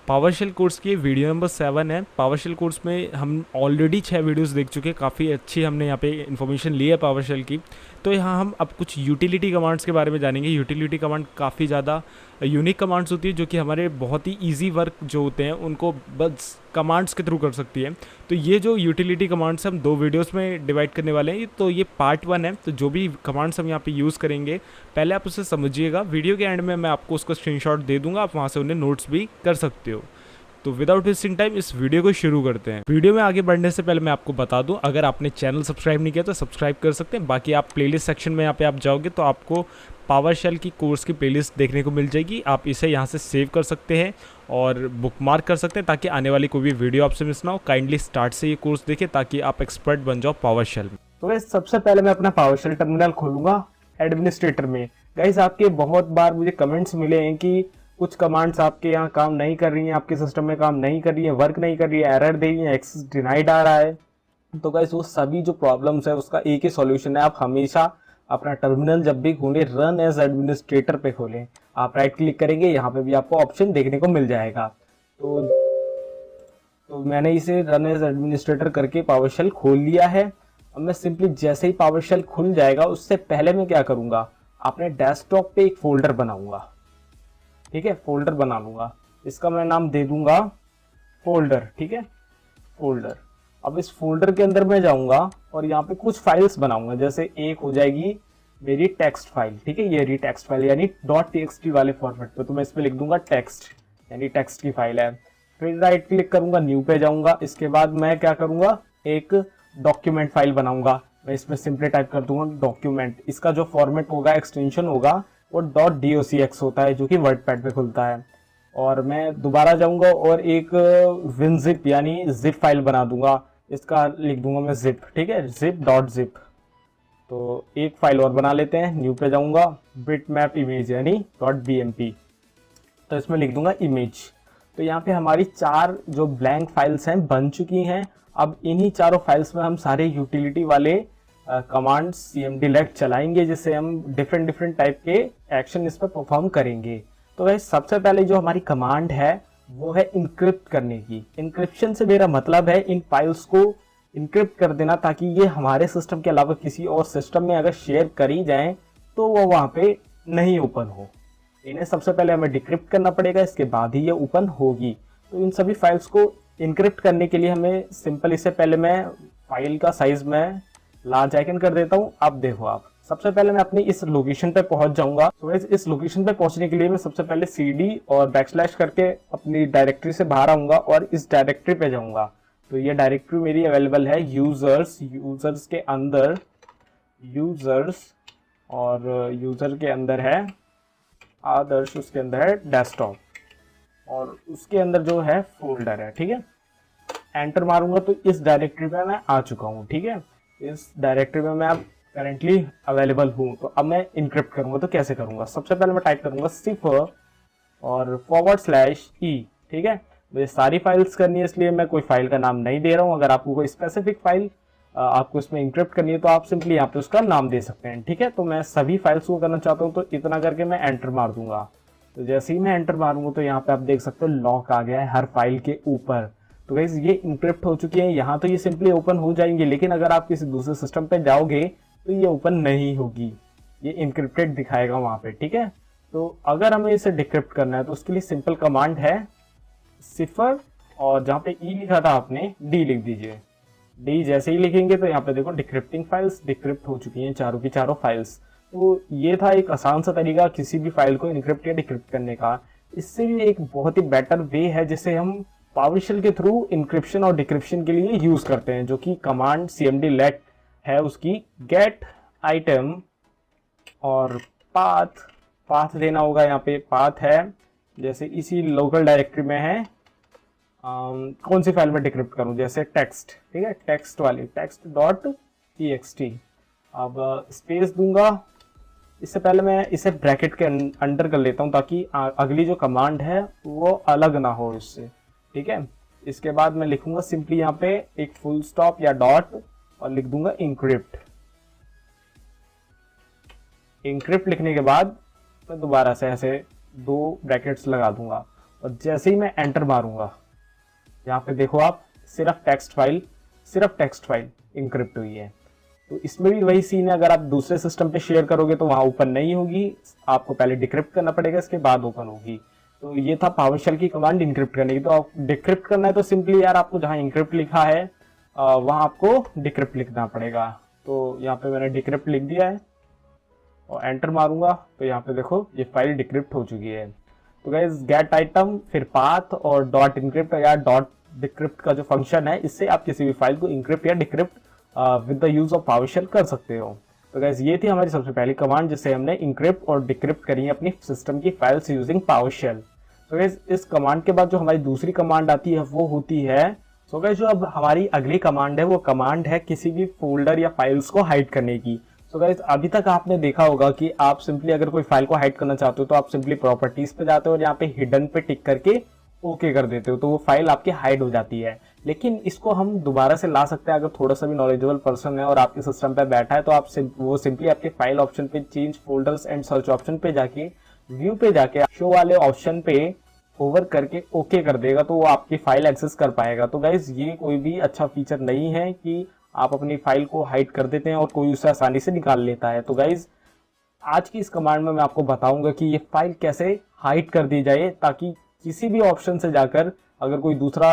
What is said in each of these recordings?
PowerShell course की video number 7 है। PowerShell course में हम ऑलरेडी 6 वीडियोस देख चुके हैं, काफ़ी अच्छी हमने यहाँ पे इन्फॉर्मेशन ली है पावरशेल की। तो यहाँ हम अब कुछ यूटिलिटी कमांड्स के बारे में जानेंगे। यूटिलिटी कमांड काफ़ी ज़्यादा यूनिक कमांड्स होती है जो कि हमारे बहुत ही ईजी वर्क जो होते हैं उनको बस कमांड्स के थ्रू कर सकती है। तो ये जो यूटिलिटी कमांड्स हम 2 वीडियोस में डिवाइड करने वाले हैं, तो ये पार्ट 1 है। तो जो भी कमांड्स हम यहाँ पे यूज़ करेंगे पहले आप उसे समझिएगा, वीडियो के एंड में मैं आपको उसका स्क्रीनशॉट दे दूंगा, आप वहाँ से उन्हें नोट्स भी कर सकते हो। तो विदाउट वेस्टिंग टाइम इस वीडियो को शुरू करते हैं। वीडियो में आगे बढ़ने से पहले मैं आपको बता दूं, अगर आपने चैनल सब्सक्राइब नहीं किया तो सब्सक्राइब कर सकते हैं। बाकी आप प्लेलिस्ट सेक्शन में यहाँ पे आप जाओगे तो आपको पावरशेल की कोर्स की प्लेलिस्ट देखने को मिल जाएगी। आप इसे यहाँ से सेव कर सकते हैं और बुकमार्क कर सकते हैं ताकि आने वाली कोई भी वीडियो आपसे मिस ना हो। काइंडली स्टार्ट से ये कोर्स देखें ताकि आप एक्सपर्ट बन जाओ पावरशेल में। तो गाइस सबसे पहले मैं अपना पावरशेल टर्मिनल खोलूंगा एडमिनिस्ट्रेटर में। गाइस आपके बहुत बार मुझे कमेंट्स मिले हैं कि कुछ कमांड्स आपके यहाँ काम नहीं कर रही हैं, आपके सिस्टम में काम नहीं कर रही है, वर्क नहीं कर रही है, एरर दे रही है, एक्सेस डिनाइड आ रहा है। तो गाइस वो सभी जो प्रॉब्लम्स है उसका एक ही सॉल्यूशन है। आप हमेशा अपना टर्मिनल जब भी खोलें रन एज एडमिनिस्ट्रेटर पे खोलें। आप राइट क्लिक करेंगे, यहाँ पे भी आपको ऑप्शन देखने को मिल जाएगा। तो मैंने इसे रन एज एडमिनिस्ट्रेटर करके पावरशेल खोल लिया है। अब मैं सिंपली जैसे ही पावरशेल खुल जाएगा उससे पहले मैं क्या करूंगा, अपने डेस्कटॉप पे एक फोल्डर बनाऊंगा। ठीक है, फोल्डर बना लूंगा, इसका मैं नाम दे दूंगा फोल्डर। ठीक है, फोल्डर। अब इस फोल्डर के अंदर मैं जाऊंगा और यहाँ पे कुछ फाइल्स बनाऊंगा। जैसे एक हो जाएगी मेरी टेक्स्ट फाइल। ठीक है, ये रही टेक्स्ट फाइल यानी .txt वाले फॉर्मेट पे, तो मैं इस पे लिख दूंगा टेक्स्ट, यानी टेक्स्ट की फाइल है। फिर राइट क्लिक करूंगा, न्यू पे जाऊंगा। इसके बाद मैं क्या करूंगा, एक डॉक्यूमेंट फाइल बनाऊंगा। मैं इसमें सिंपली टाइप कर दूंगा डॉक्यूमेंट। इसका जो फॉर्मेट होगा, एक्सटेंशन होगा, वो .docx होता है जो कि वर्डपैड पे खुलता है। और मैं दोबारा जाऊंगा और एक winzip यानी जिप फाइल बना दूंगा। इसका लिख दूंगा मैं जिप। ठीक है, zip.zip। तो एक फाइल और बना लेते हैं, न्यू पे जाऊंगा, बिटमैप इमेज यानी .bmp, तो इसमें लिख दूंगा इमेज। तो यहाँ पे हमारी 4 जो ब्लैंक फाइल्स हैं बन चुकी हैं। अब इन्हीं चारों फाइल्स में हम सारे यूटिलिटी वाले कमांड cmd-let चलाएंगे, जिससे हम डिफरेंट टाइप के एक्शन इस पर परफॉर्म करेंगे। तो वैसे सबसे पहले जो हमारी कमांड है वो है इनक्रिप्ट करने की। इनक्रिप्शन से मेरा मतलब है इन फाइल्स को इनक्रिप्ट कर देना, ताकि ये हमारे सिस्टम के अलावा किसी और सिस्टम में अगर शेयर करी जाए तो वो वहां पे नहीं ओपन हो। इन्हें सबसे पहले हमें डिक्रिप्ट करना पड़ेगा, इसके बाद ही ये ओपन होगी। तो इन सभी फाइल्स को इनक्रिप्ट करने के लिए हमें सिंपल, इससे पहले मैं फाइल का साइज में लार्ज आइकन कर देता हूं। अब देखो, आप सबसे पहले मैं अपनी इस लोकेशन पे पहुंच जाऊंगा। तो इस लोकेशन पे पहुंचने के लिए मैं सबसे पहले cd और बैकस्लैश करके अपनी डायरेक्टरी से बाहर आऊंगा और इस डायरेक्टरी पे जाऊंगा। तो ये डायरेक्टरी मेरी अवेलेबल है यूजर्स के अंदर, यूजर्स, और यूजर के अंदर है आदर्श, उसके अंदर है डेस्कटॉप, और उसके अंदर जो है फोल्डर है। ठीक है, एंटर मारूंगा तो इस डायरेक्टरी पे मैं आ चुका हूँ। ठीक है, इस डायरेक्टरी में मैं अब करेंटली अवेलेबल हूँ। तो अब मैं इनक्रिप्ट करूंगा, तो कैसे करूंगा, सबसे पहले मैं टाइप करूंगा सिफर और /e। ठीक है, मुझे सारी फाइल्स करनी है इसलिए मैं कोई फाइल का नाम नहीं दे रहा हूँ। अगर आपको कोई स्पेसिफिक फाइल आपको इसमें इंक्रिप्ट करनी है तो आप सिंपली यहाँ पे उसका नाम दे सकते हैं। ठीक है, तो मैं सभी फाइल्स को करना चाहता हूँ, तो इतना करके मैं एंटर मार दूंगा। तो जैसे ही मैं एंटर मारूंगा तो यहाँ पे आप देख सकते हो लॉक आ गया है हर फाइल के ऊपर। तो गाइस ये इंक्रिप्ट हो चुकी है। यहाँ तो ये सिंपली ओपन हो जाएंगे, लेकिन अगर आप किसी दूसरे सिस्टम पे जाओगे तो ये ओपन नहीं होगी, ये इनक्रिप्टेड दिखाएगा वहां पे। ठीक है, तो अगर हमें इसे डिक्रिप्ट करना है तो उसके लिए सिंपल कमांड है सिफर, और जहाँ पे ई लिखा था आपने डी लिख दीजिए। डी जैसे ही लिखेंगे तो यहाँ पे देखो डिक्रिप्टिंग फाइल्स डिक्रिप्ट हो चुकी हैं, चारों की चारों फाइल्स। तो ये था एक आसान सा तरीका किसी भी फाइल को इनक्रिप्ट या डिक्रिप्ट करने का। इससे भी एक बहुत ही बेटर वे है जिसे हम पावरशेल के थ्रू इंक्रिप्शन और डिक्रिप्शन के लिए यूज करते हैं, जो कि कमांड cmd-let है, उसकी गेट आइटम और पाथ देना होगा। यहाँ पे पाथ है, जैसे इसी लोकल डायरेक्टरी में है, कौन सी फाइल में डिक्रिप्ट करूं, जैसे टेक्स्ट। ठीक है, टेक्स्ट वाली text.txt। अब स्पेस दूंगा। इससे पहले मैं इसे ब्रैकेट के अंडर कर लेता हूं ताकि अगली जो कमांड है वो अलग ना हो इससे। ठीक है, इसके बाद मैं लिखूंगा सिंपली यहाँ पे एक फुल स्टॉप या डॉट और लिख दूंगा इंक्रिप्ट। इंक्रिप्ट लिखने के बाद मैं दोबारा से ऐसे 2 ब्रैकेट्स लगा दूंगा और जैसे ही मैं एंटर मारूंगा, यहाँ पे देखो आप, सिर्फ टेक्स्ट फाइल इंक्रिप्ट हुई है। तो इसमें भी वही सीन है, अगर आप दूसरे सिस्टम पे शेयर करोगे तो वहां ओपन नहीं होगी, आपको पहले डिक्रिप्ट करना पड़ेगा, इसके बाद ओपन होगी। तो ये था पावरशेल की कमांड इंक्रिप्ट करने की। तो आप डिक्रिप्ट करना है तो सिंपली यार आपको जहां इंक्रिप्ट लिखा है वहां आपको डिक्रिप्ट लिखना पड़ेगा। तो यहाँ पे मैंने डिक्रिप्ट लिख दिया है और एंटर मारूंगा तो यहाँ पे देखो ये फाइल डिक्रिप्ट हो चुकी है। तो गाइस गेट आइटम, फिर पाथ और डॉट इंक्रिप्ट या डॉट डिक्रिप्ट का जो फंक्शन है, इससे आप किसी भी फाइल को इंक्रिप्ट या decrypt with the use of PowerShell कर सकते हो। तो गाइस ये थी हमारी सबसे पहली कमांड जिससे हमने इंक्रिप्ट और डिक्रिप्ट करी है अपनी सिस्टम की फाइल्स यूजिंग पावरशेल। तो गाइस इस कमांड के बाद जो हमारी दूसरी कमांड आती है वो होती है, सो गाइस जो अब हमारी अगली कमांड है वो कमांड है किसी भी फोल्डर या फाइल्स को हाइड करने की। सो गाइस अभी तक आपने देखा होगा कि आप सिंपली अगर कोई फाइल को हाइड करना चाहते हो तो आप सिंपली प्रॉपर्टीज पे जाते हो और यहाँ पे हिडन पे टिक करके ओके कर देते हो, तो वो फाइल आपकी हाइड हो जाती है। लेकिन इसको हम दोबारा से ला सकते हैं, अगर थोड़ा सा भी नॉलेजेबल पर्सन है और आपके सिस्टम पे बैठा है तो आप वो सिंपली आपके फाइल ऑप्शन पे, change folders and search option पे जाके, व्यू पे जाके शो वाले ऑप्शन पे होवर करके ओके कर देगा, तो वो आपकी फाइल एक्सेस कर पाएगा। तो गाइज ये कोई भी अच्छा फीचर नहीं है कि आप अपनी फाइल को हाइड कर देते हैं और कोई उसे आसानी से निकाल लेता है। तो गाइज आज की इस कमांड में मैं आपको बताऊंगा कि ये फाइल कैसे हाइड कर दी जाए, ताकि किसी भी ऑप्शन से जाकर अगर कोई दूसरा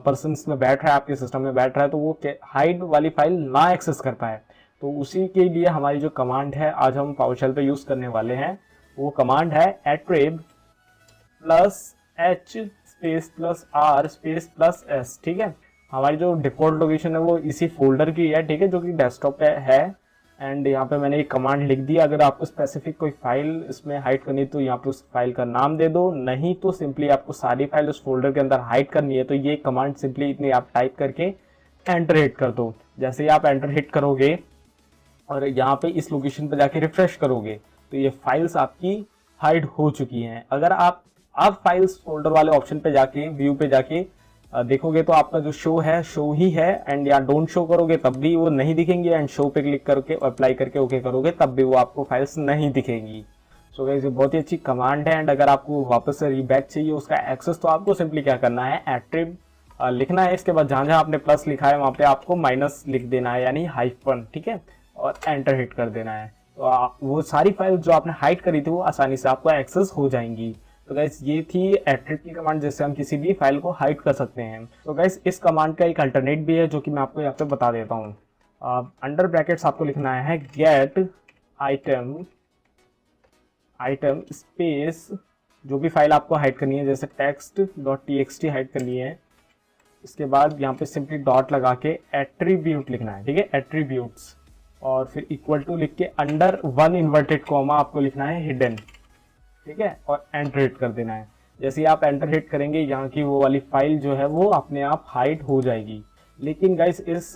पर्सन में बैठ रहा है, आपके सिस्टम में बैठ रहा है, तो वो हाइड वाली फाइल ना एक्सेस कर पाए। तो उसी के लिए हमारी जो कमांड है आज हम पावरशेल पे यूज करने वाले हैं, वो कमांड है attrib +h space +r space +s। ठीक है, हमारी जो डिफॉल्ट लोकेशन है वो इसी फोल्डर की है, ठीक है, जो कि डेस्कटॉप पे है। एंड यहाँ पे मैंने एक कमांड लिख दिया, अगर आपको स्पेसिफिक कोई फाइल इसमें हाइड करनी है तो यहाँ पे उस फाइल का नाम दे दो, नहीं तो सिंपली आपको सारी फाइल उस फोल्डर के अंदर हाइड करनी है तो ये कमांड सिंपली इतनी आप टाइप करके एंटर हिट कर दो। जैसे ही आप एंटर हिट करोगे और यहाँ पे इस लोकेशन पे जाके रिफ्रेश करोगे तो ये फाइल्स आपकी हाइड हो चुकी हैं। अगर आप फाइल्स फोल्डर वाले ऑप्शन पे जाके, व्यू पे जाके देखोगे तो आपका जो शो है शो ही है, एंड या डोंट शो करोगे तब भी वो नहीं दिखेंगे, एंड शो पे क्लिक करके अप्लाई करके ओके करोगे तब भी वो आपको फाइल्स नहीं दिखेंगी। सो गाइस ये बहुत ही अच्छी कमांड है। एंड अगर आपको वापस से रीबैक चाहिए उसका एक्सेस, तो आपको सिंपली क्या करना है, attrib लिखना है, इसके बाद जहां जहां आपने प्लस लिखा है वहां पे आपको माइनस लिख देना है, यानी हाइफन, ठीक है, और एंटर हिट कर देना है। तो वो सारी फाइल जो आपने हाइड करी थी वो आसानी से आपको एक्सेस हो जाएंगी। तो गाइस ये थी attrib की कमांड जिससे हम किसी भी फाइल को हाइड कर सकते हैं। तो गाइस इस कमांड का एक अल्टरनेट भी है जो कि मैं आपको यहाँ पे बता देता हूँ। अंडर ब्रैकेट्स आपको लिखना है गेट आइटम स्पेस, जो भी फाइल आपको हाइड करनी है, जैसे text.txt हाइड करनी है, इसके बाद यहाँ पे सिंपली डॉट लगा के एट्रीब्यूट लिखना है, ठीक है, एट्रीब्यूट्स, और फिर इक्वल टू लिख के अंडर 1 इन्वर्टेड कॉमा आपको लिखना है हिडन, ठीक है, और एंटर हिट कर देना है। जैसे ही आप एंटर हिट करेंगे यहाँ की वो वाली फाइल जो है वो अपने आप हाइड हो जाएगी। लेकिन गाइस इस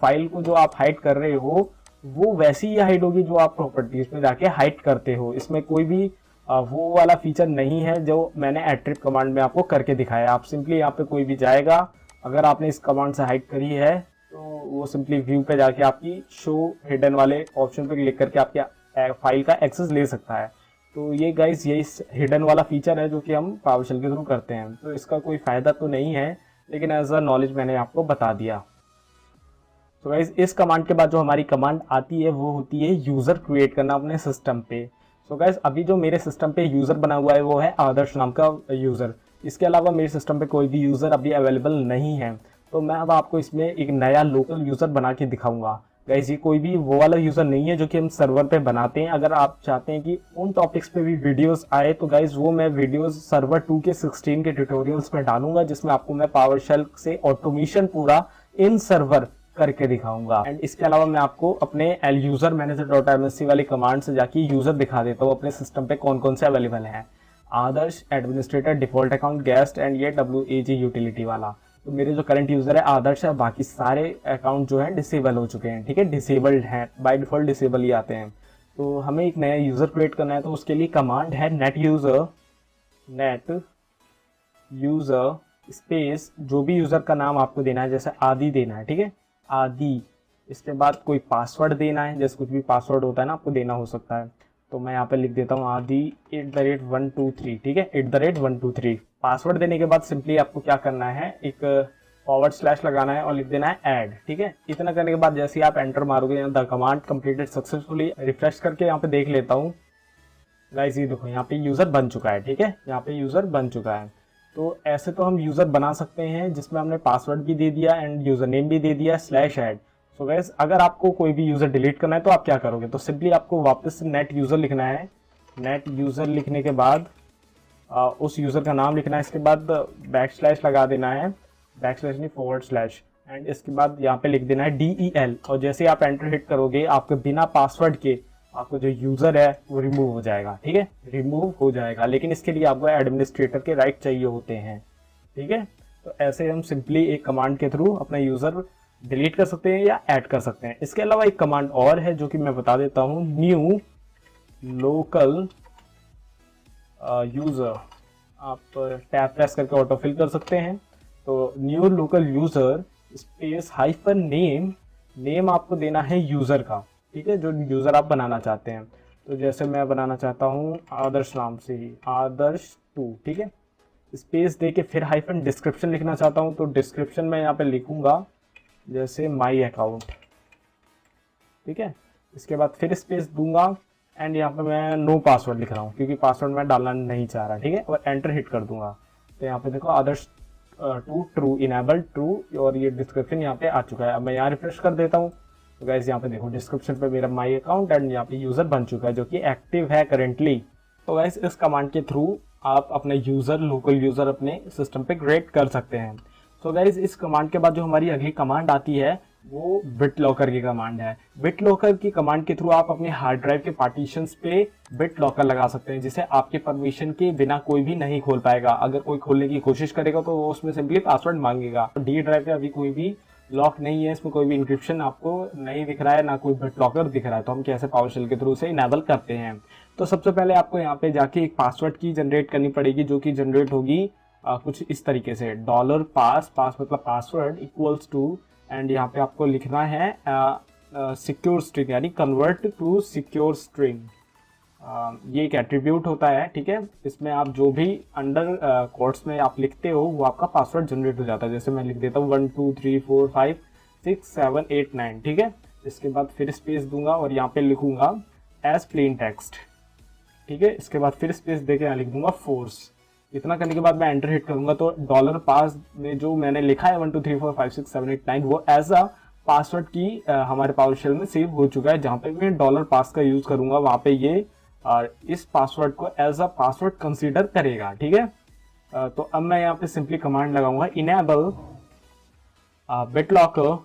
फाइल को जो आप हाइड कर रहे हो वो वैसी ही हाइड होगी जो आप प्रॉपर्टीज में जाके हाइड करते हो। इसमें कोई भी वो वाला फीचर नहीं है जो मैंने attrib कमांड में आपको करके दिखाया। आप सिंपली यहाँ पे कोई भी जाएगा, अगर आपने इस कमांड से हाइड करी है तो वो सिंपली व्यू पे जाके आपकी शो हिडन वाले ऑप्शन पे क्लिक करके आपके फाइल का एक्सेस ले सकता है। तो ये गाइस ये हिडन वाला फीचर है जो कि हम पावरशेल के थ्रू करते हैं। तो इसका कोई फायदा तो नहीं है, लेकिन एज अ नॉलेज मैंने आपको बता दिया। तो गाइस इस कमांड के बाद जो हमारी कमांड आती है वो होती है यूजर क्रिएट करना अपने सिस्टम पे। सो गाइस अभी जो मेरे सिस्टम पे यूजर बना हुआ है वो है आदर्श नाम का यूजर। इसके अलावा मेरे सिस्टम पे कोई भी यूजर अभी अवेलेबल नहीं है, तो मैं अब आपको इसमें एक नया लोकल यूजर बना के दिखाऊंगा। गाइस ये कोई भी वो वाला यूजर नहीं है जो कि हम सर्वर पे बनाते हैं। अगर आप चाहते हैं कि उन टॉपिक्स पे भी वीडियोस आए तो गाइस वो मैं वीडियोस सर्वर 2 के 16 के ट्यूटोरियल्स में डालूंगा, जिसमें आपको मैं पावरशेल से ऑटोमेशन पूरा इन सर्वर करके दिखाऊंगा। एंड इसके अलावा मैं आपको अपने यूजर मैनेजर.msc वाली कमांड से जाके यूजर दिखा देता हूँ अपने सिस्टम पे कौन कौन से अवेलेबल हैं। आदर्श, administrator, default account, guest and ये WAG यूटिलिटी वाला। तो मेरे जो करंट यूजर है आदर्श है, बाकी सारे अकाउंट जो है डिसेबल हो चुके हैं, ठीक है, डिसेबल्ड हैं, बाय डिफॉल्ट डिसेबल ही आते हैं। तो हमें एक नया यूजर क्रिएट करना है, तो उसके लिए कमांड है नेट यूजर स्पेस, जो भी यूजर का नाम आपको देना है, जैसे आदि देना है, ठीक है, आदि। इसके बाद कोई पासवर्ड देना है, जैसे कुछ भी पासवर्ड होता है ना आपको देना हो सकता है। तो मैं यहाँ पे लिख देता हूँ आदि @123, ठीक है, @123। पासवर्ड देने के बाद सिंपली आपको क्या करना है, एक / लगाना है और लिख देना है ऐड, ठीक है। इतना करने के बाद जैसे ही आप एंटर मारोगे, यहाँ the command completed successfully, refresh करके यहाँ पे देख लेता हूँ गाइस, ये देखो यहाँ पे यूजर बन चुका है, ठीक है, यहाँ पे यूजर बन चुका है। तो ऐसे तो हम यूजर बना सकते हैं जिसमें हमने पासवर्ड भी दे दिया एंड यूजर नेम भी दे दिया /ऐड। सो गाइस, अगर आपको कोई भी यूजर डिलीट करना है तो आप क्या करोगे, तो सिंपली आपको वापस से नेट यूजर लिखना है। नेट यूजर लिखने के बाद उस यूजर का नाम लिखना है, इसके बाद / लगा देना है, / नहीं / एंड इसके बाद यहाँ पे लिख देना है DEL। और जैसे आप एंटर हिट करोगे, आपके बिना पासवर्ड के आपको जो यूजर है वो रिमूव हो जाएगा, ठीक है, रिमूव हो जाएगा। लेकिन इसके लिए आपको एडमिनिस्ट्रेटर के राइट चाहिए होते हैं, ठीक है। तो ऐसे हम सिंपली एक कमांड के थ्रू अपना यूजर डिलीट कर सकते हैं या ऐड कर सकते हैं। इसके अलावा एक कमांड और है जो कि मैं बता देता हूँ, न्यू लोकल यूजर। आप टैब प्रेस करके ऑटोफिल कर सकते हैं। तो new local user space -name, name आपको देना है यूजर का, ठीक है, जो यूजर आप बनाना चाहते हैं। तो जैसे मैं बनाना चाहता हूँ आदर्श नाम से ही, आदर्श2, ठीक है। स्पेस दे के फिर डिस्क्रिप्शन लिखना चाहता हूँ, तो डिस्क्रिप्शन में यहाँ पे लिखूंगा जैसे माई अकाउंट, ठीक है। इसके बाद फिर स्पेस दूंगा एंड यहाँ पे मैं नो पासवर्ड लिख रहा हूँ क्योंकि पासवर्ड मैं डालना नहीं चाह रहा, ठीक है, और एंटर हिट कर दूंगा। तो यहाँ पे देखो आदर्श2 ट्रू, इनेबल ट्रू, और ये डिस्क्रिप्शन यहाँ पे आ चुका है। अब मैं यहाँ रिफ्रेश कर देता हूँ, तो गाइस यहाँ पे देखो डिस्क्रिप्शन पे मेरा माई अकाउंट एंड यहाँ पे यूजर बन चुका है जो कि एक्टिव है करेंटली। तो गाइस इस कमांड के थ्रू आप अपने यूजर, लोकल यूजर अपने सिस्टम पे क्रिएट कर सकते हैं। तो गाइस इस कमांड के बाद जो हमारी अगली कमांड आती है वो BitLocker की कमांड है। BitLocker की कमांड के थ्रू आप अपने हार्ड ड्राइव के पार्टीशंस पे BitLocker लगा सकते हैं, जिसे आपके परमिशन के बिना कोई भी नहीं खोल पाएगा। अगर कोई खोलने की कोशिश करेगा तो वो उसमें सिंपली पासवर्ड मांगेगा। डी ड्राइव पे अभी कोई भी लॉक नहीं है, इसमें कोई भी इंक्रिप्शन आपको नहीं दिख रहा है, ना कोई BitLocker दिख रहा है। तो हम कैसे पावरशेल के थ्रू से इनेबल करते हैं, तो सबसे पहले आपको यहाँ पे जाके एक पासवर्ड की जनरेट करनी पड़ेगी, जो कि जनरेट होगी कुछ इस तरीके से, $पास मतलब पासवर्ड इक्वल्स टू, एंड यहाँ पे आपको लिखना है सिक्योर स्ट्रिंग, यानी कन्वर्ट टू सिक्योर स्ट्रिंग। ये एक एट्रीब्यूट होता है, ठीक है। इसमें आप जो भी अंडर कोट्स में आप लिखते हो वो आपका पासवर्ड जनरेट हो जाता है। जैसे मैं लिख देता हूँ 1 2 3 4 5 6 7 8 9, ठीक है। इसके बाद फिर स्पेस दूंगा और यहाँ पे लिखूंगा एज प्लेन टेक्स्ट, ठीक है। इसके बाद फिर स्पेस देके यहाँ लिख दूंगा फोर्स। इतना करने के बाद मैं एंटर हिट करूंगा तो $पास में जो मैंने लिखा है 1 2 3 4 5 6 7 8 9 वो एज अ पासवर्ड की हमारे पावरशेल में सेव हो चुका है। जहाँ पे मैं $पास का यूज करूंगा वहां पे ये इस पासवर्ड को एज अ पासवर्ड कंसीडर करेगा, ठीक है। तो अब मैं यहाँ पे सिंपली कमांड लगाऊंगा इनेबल BitLocker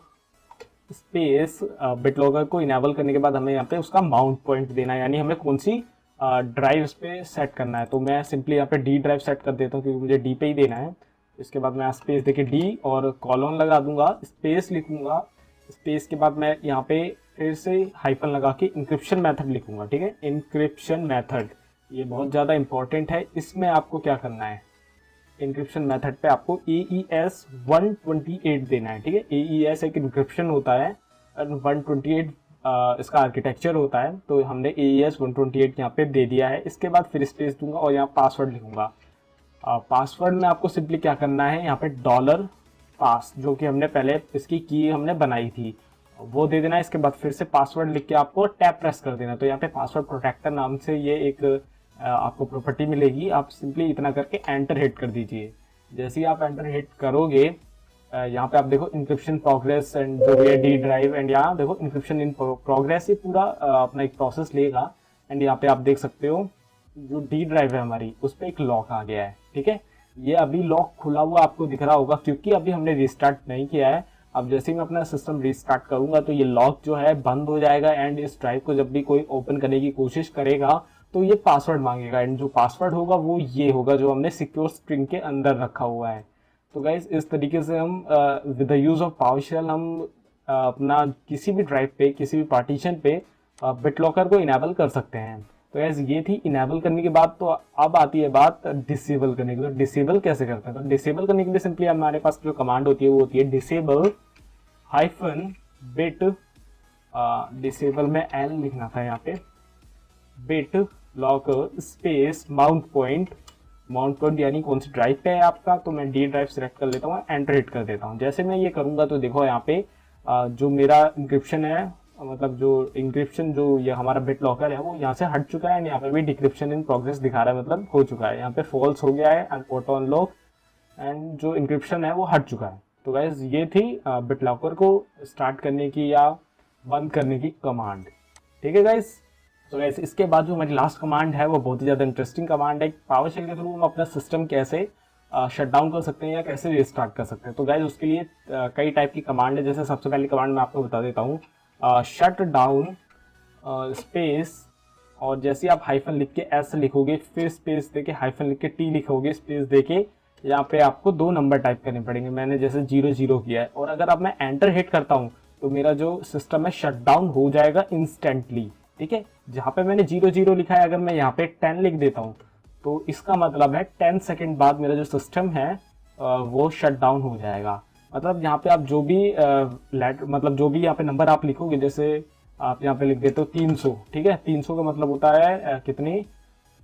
स्पेस। BitLocker को इनेबल करने के बाद हमें यहाँ पे उसका माउंट पॉइंट देना है, यानी हमें कौन सी ड्राइव पे सेट करना है। तो मैं सिंपली यहाँ पे D ड्राइव सेट कर देता हूँ क्योंकि मुझे D पे ही देना है। इसके बाद मैं स्पेस देके D और कॉलन लगा दूंगा, स्पेस लिखूंगा। स्पेस के बाद मैं यहाँ पे फिर से हाइफन लगा के इंक्रिप्शन मेथड लिखूंगा, ठीक है, इंक्रिप्शन मेथड। ये बहुत ज़्यादा इंपॉर्टेंट है। इसमें आपको क्या करना है, इंक्रिप्शन मेथड पे आपको AES 128 देना है, ठीक है। AES एक इंक्रिप्शन होता है, 128 इसका आर्किटेक्चर होता है। तो हमने AES 128 यहाँ पे दे दिया है। इसके बाद फिर स्पेस दूंगा और यहाँ पासवर्ड लिखूंगा। पासवर्ड में आपको सिंपली क्या करना है, यहाँ पे $पास जो कि हमने पहले इसकी की हमने बनाई थी वो दे देना है। इसके बाद फिर से पासवर्ड लिख के आपको टैब प्रेस कर देना। तो यहाँ पे पासवर्ड प्रोटेक्टर नाम से ये एक आपको प्रॉपर्टी मिलेगी। आप सिंपली इतना करके एंटर हिट कर दीजिए। जैसे ही आप एंटर हिट करोगे यहाँ पे आप देखो इंक्रिप्शन प्रोग्रेस एंड जो है D ड्राइव, एंड यहाँ देखो इंक्रिप्शन इन प्रोग्रेस, ये पूरा अपना एक प्रोसेस लेगा। एंड यहाँ पे आप देख सकते हो जो D ड्राइव है हमारी उस पर एक लॉक आ गया है, ठीक है। ये अभी लॉक खुला हुआ आपको दिख रहा होगा क्योंकि अभी हमने रिस्टार्ट नहीं किया है। अब जैसे ही मैं अपना सिस्टम रिस्टार्ट करूंगा तो ये लॉक जो है बंद हो जाएगा एंड इस ड्राइव को जब भी कोई ओपन करने की कोशिश करेगा तो ये पासवर्ड मांगेगा, एंड जो पासवर्ड होगा वो ये होगा जो हमने सिक्योर स्ट्रिंग के अंदर रखा हुआ है। तो गाइज इस तरीके से हम with the use of PowerShell हम अपना किसी भी ड्राइव पे, किसी भी पार्टीशन पे BitLocker को इनेबल कर सकते हैं। तो गाइज ये थी इनेबल करने के बाद। तो अब आती है बात डिसेबल करने की। तो डिसेबल कैसे करते हैं, तो डिसेबल करने के लिए सिंपली हमारे पास जो कमांड होती है वो होती है डिसेबल -bit। डिसेबल में L लिखना था यहाँ पे, bit locker space mount point यानी कौन सी ड्राइव पे है आपका, तो मैं डी ड्राइव सेलेक्ट कर लेता हूँ, एंटर हिट कर देता हूँ। जैसे मैं ये करूंगा तो देखो यहाँ पे जो मेरा इंक्रिप्शन है, मतलब जो इंक्रिप्शन जो ये हमारा बिट लॉकर है वो यहाँ से हट चुका है, यहाँ पे भी डिक्रिप्शन इन प्रोग्रेस दिखा रहा है, मतलब हो चुका है। यहाँ पे फॉल्स हो गया है ऑटो अनलॉक एंड जो इंक्रिप्शन है वो हट चुका है। तो गाइज ये थी बिट लॉकर को स्टार्ट करने की या बंद करने की कमांड। ठीक है गाइज। तो गाइज इसके बाद जो हमारी लास्ट कमांड है वो बहुत ही ज़्यादा इंटरेस्टिंग कमांड है। पावर शेल के थ्रू हम अपना सिस्टम कैसे शट डाउन कर सकते हैं या कैसे रिस्टार्ट कर सकते हैं। तो गाइज उसके लिए कई टाइप की कमांड है। जैसे सबसे पहली कमांड मैं आपको बता देता हूँ, शट डाउन स्पेस, और जैसे आप हाइफन लिख के एस लिखोगे, फिर स्पेस देके हाइफन लिख के टी लिखोगे, स्पेस देके यहाँ पे आपको 2 नंबर टाइप करने पड़ेंगे। मैंने जैसे 00 किया है, और अगर अब मैं एंटर हिट करता हूँ तो मेरा जो सिस्टम है शट डाउन हो जाएगा इंस्टेंटली। ठीक है, जहाँ पे मैंने 00 लिखा है अगर मैं यहाँ पे 10 लिख देता हूँ तो इसका मतलब है 10 सेकेंड बाद मेरा जो सिस्टम है वो शट डाउन हो जाएगा। मतलब यहाँ पे आप जो भी मतलब जो भी यहाँ पे नंबर आप लिखोगे, जैसे आप यहाँ पे लिख देते हो 300, ठीक है, 300 का मतलब होता है कितनी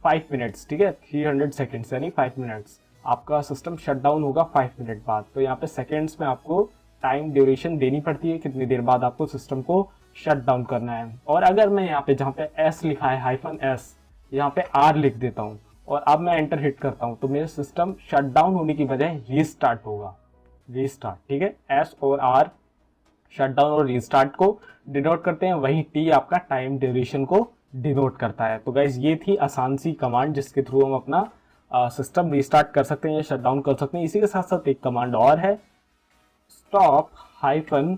5 मिनट्स, ठीक है, 300 सेकेंड्स यानी 5 मिनट्स। आपका सिस्टम शट डाउन होगा 5 मिनट बाद। तो यहाँ पे सेकेंड्स में आपको टाइम ड्यूरेशन देनी पड़ती है, कितनी देर बाद आपको सिस्टम को शट डाउन करना है। और अगर मैं यहाँ पे जहाँ पे एस लिखा है हाइफन एस, यहाँ पे आर लिख देता हूँ और अब मैं एंटर हिट करता हूँ तो मेरा सिस्टम शट डाउन होने की बजाय रीस्टार्ट होगा, रीस्टार्ट। ठीक है, एस और आर शट डाउन और रीस्टार्ट को डिनोट करते हैं, वहीं टी आपका टाइम ड्यूरेशन को डिनोट करता है। तो गाइज ये थी आसान सी कमांड जिसके थ्रू हम अपना सिस्टम रीस्टार्ट कर सकते हैं या शट डाउन कर सकते हैं। इसी के साथ साथ एक कमांड और है, स्टॉप हाइफन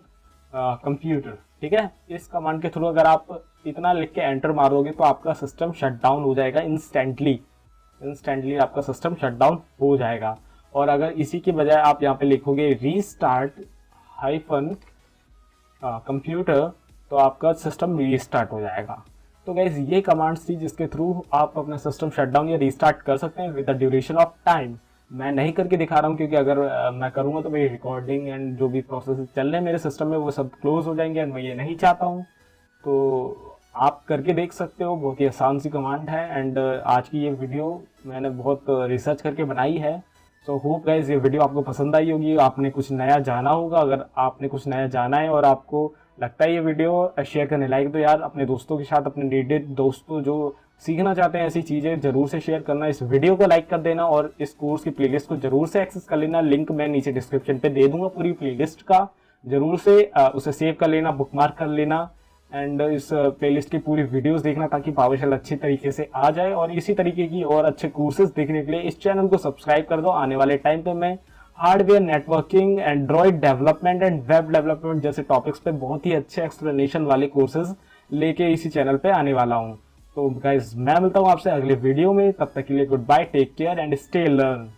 कंप्यूटर। ठीक है, इस कमांड के थ्रू अगर आप इतना लिख के एंटर मारोगे तो आपका सिस्टम शट डाउन हो जाएगा इंस्टेंटली आपका सिस्टम शट डाउन हो जाएगा। और अगर इसी की बजाय आप यहाँ पे लिखोगे रीस्टार्ट हाइफन कंप्यूटर तो आपका सिस्टम रीस्टार्ट हो जाएगा। तो गाइज ये कमांड्स थी जिसके थ्रू आप अपना सिस्टम शट डाउन या रीस्टार्ट कर सकते हैं with the duration of time. मैं नहीं करके दिखा रहा हूँ क्योंकि अगर मैं करूँगा तो मेरी रिकॉर्डिंग एंड जो भी प्रोसेस चल रहे हैं मेरे सिस्टम में वो सब क्लोज हो जाएंगे एंड मैं ये नहीं चाहता हूँ। तो आप करके देख सकते हो, बहुत ही आसान सी कमांड है। एंड आज की ये वीडियो मैंने बहुत रिसर्च करके बनाई है। सो होप गाइज ये वीडियो आपको पसंद आई होगी, आपने कुछ नया जाना होगा। अगर आपने कुछ नया जाना है और आपको लगता है ये वीडियो शेयर करने लायक, तो यार अपने दोस्तों के साथ, अपने नीडेड दोस्तों जो सीखना चाहते हैं ऐसी चीज़ें, जरूर से शेयर करना। इस वीडियो को लाइक कर देना और इस कोर्स की प्लेलिस्ट को जरूर से एक्सेस कर लेना। लिंक मैं नीचे डिस्क्रिप्शन पे दे दूंगा पूरी प्लेलिस्ट का, जरूर से उसे सेव कर लेना, बुकमार्क कर लेना एंड इस प्लेलिस्ट की पूरी वीडियोस देखना ताकि पावरशेल अच्छी तरीके से आ जाए। और इसी तरीके की और अच्छे कोर्सेज देखने के लिए इस चैनल को सब्सक्राइब कर दो। आने वाले टाइम पे मैं hardware networking, Android development and web development जैसे टॉपिक्स पे बहुत ही अच्छे एक्सप्लेनेशन वाले कोर्सेज लेके इसी चैनल पे आने वाला हूँ। तो गाइज मैं मिलता हूँ आपसे अगले वीडियो में, तब तक के लिए good bye, take care and stay learn.